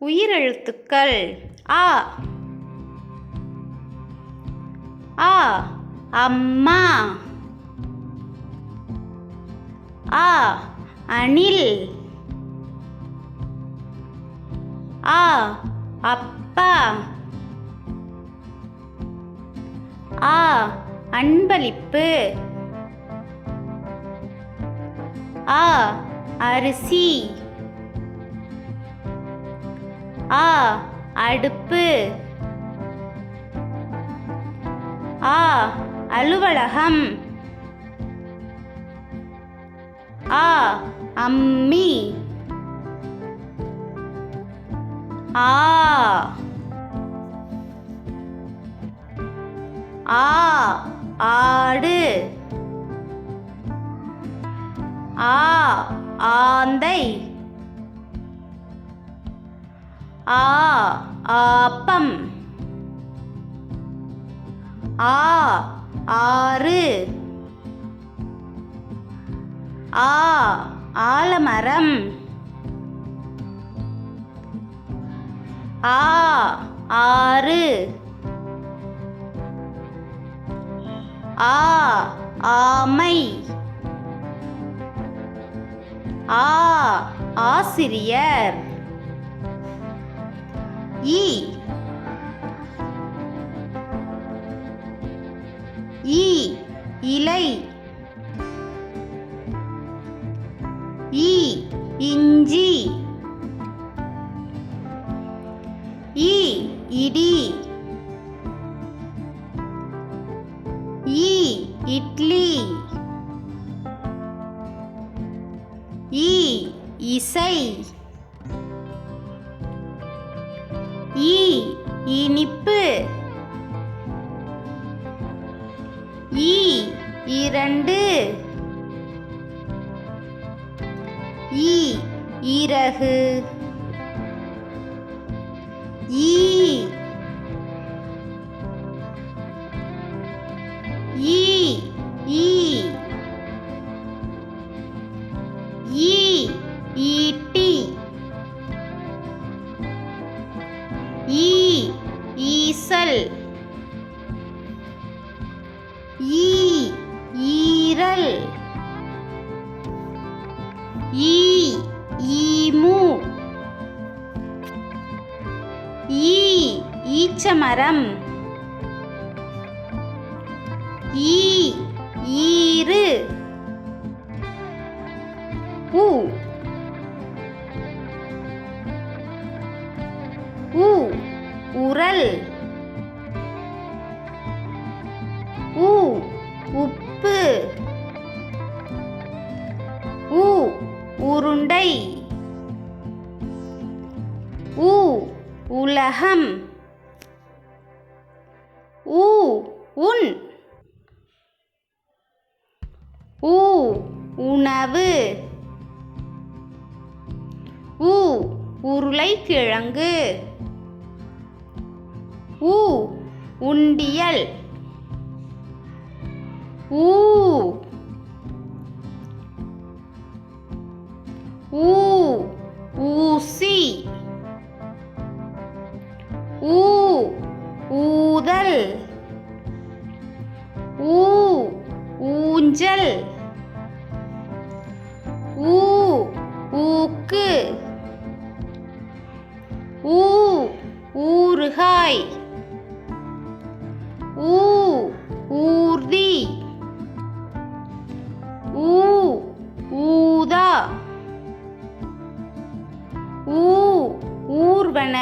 உயிரெழுத்துக்கள் ஆ ஆ அம்மா, ஆ அணில், ஆ அப்பா, ஆ அன்பளிப்பு, ஆ அரிசி, ஆ அடுப்பு, ஆ அலுவலகம், ஆ அம்மி, ஆ ஆ ஆடு, ஆ ஆந்தை, ஆ ஆப்பம், ஆ ஆறு, ஆ ஆலமரம், ஆ ஆறு, ஆ ஆமை, ஆ ஆசிரியர், இ இலை, இஞ்சி, இடி, இட்லி, இசை, இனிப்பு, இரண்டு, இறகு, ஈட்டி, ஈசல், ஈரல், ஈமு, ஈச்சமரம், ஈரு, உரல், உப்பு, உருண்டை, உலகம், உன், உணவு, உருளைக்கிழங்கு, உண்டியல், ஊசி, ஊதல், ஊஞ்சல், ஊக்கு, ஊறுகாய், ஊர்தி, ஊதா, ஊர்வன,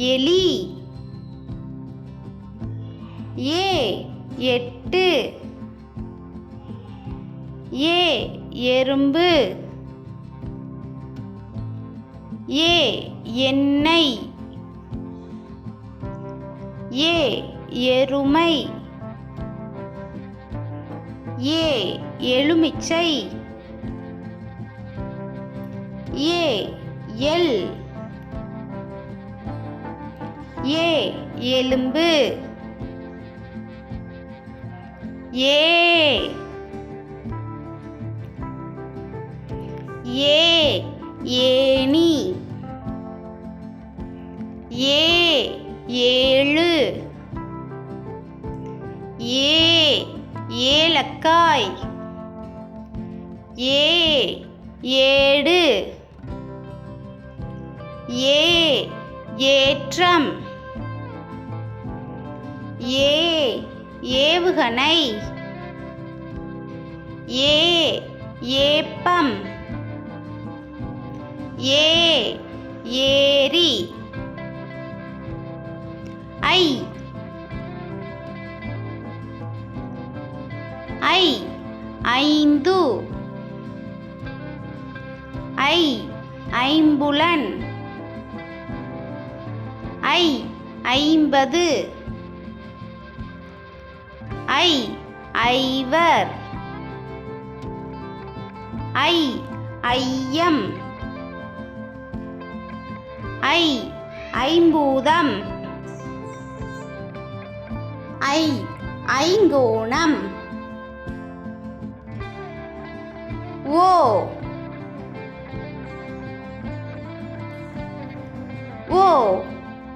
எலி, எட்டு, எறும்பு, எண்ணெய், எருமை, எலுமிச்சை, எல், எலும்பு, ஏணி. ஏழு. ஏலக்காய். ஏடு. ஏற்றம். ஏவுகணை. ஏப்பம். ஏரி. ஐந்து. ஐம்புலன். ஐம்பது. ஐவர். ஐயம். ஐம்பூதம். ஐங்கோணம்.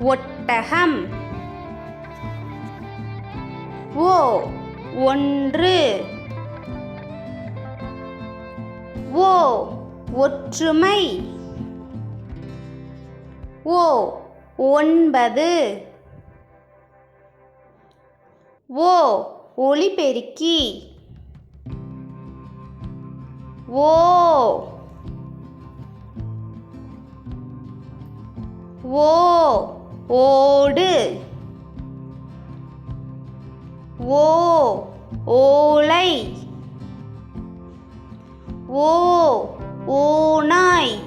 ஒட்டகம். ஒன்று. ஒற்றுமை. ஒன்பது. ஒலிபெருக்கி. ஓடு. ஓலை. ஓநாய்.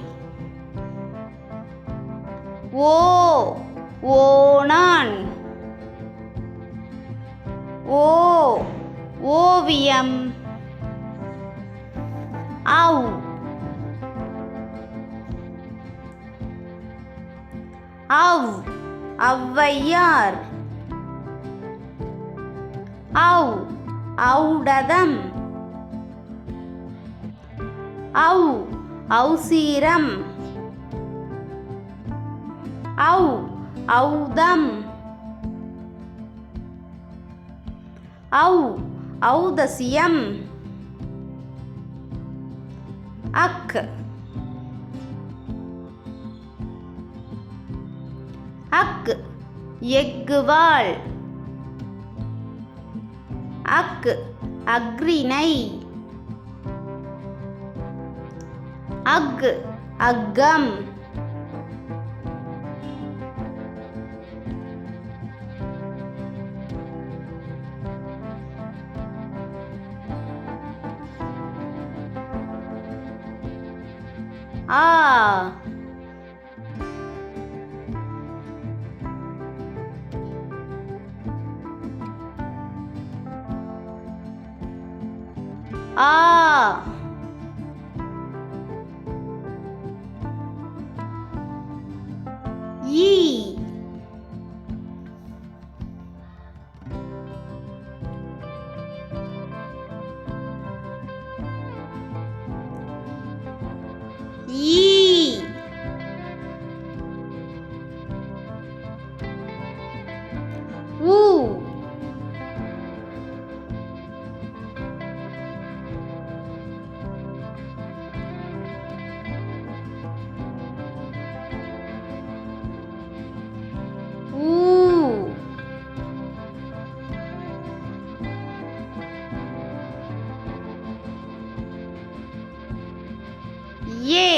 ஓணான். ஓவியம். ஔவையார். ஔடதம். ஔசீரம். ஔதம். ஔதசியம். எக்குவாள். அக்ரிணை. அக்கம். ஈ. ஊ. ஏ.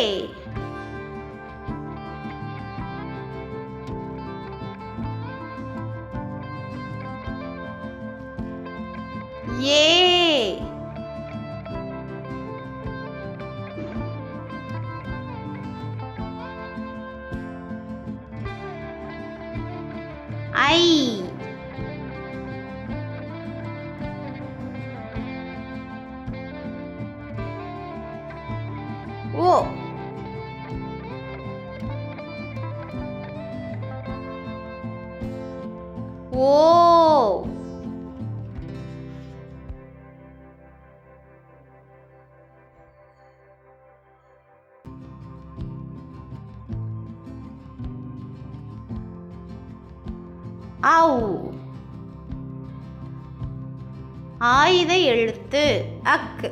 ஏ. ஐ. ஓ. ஓ. ஔ. ஆயுத எழுத்து அக்.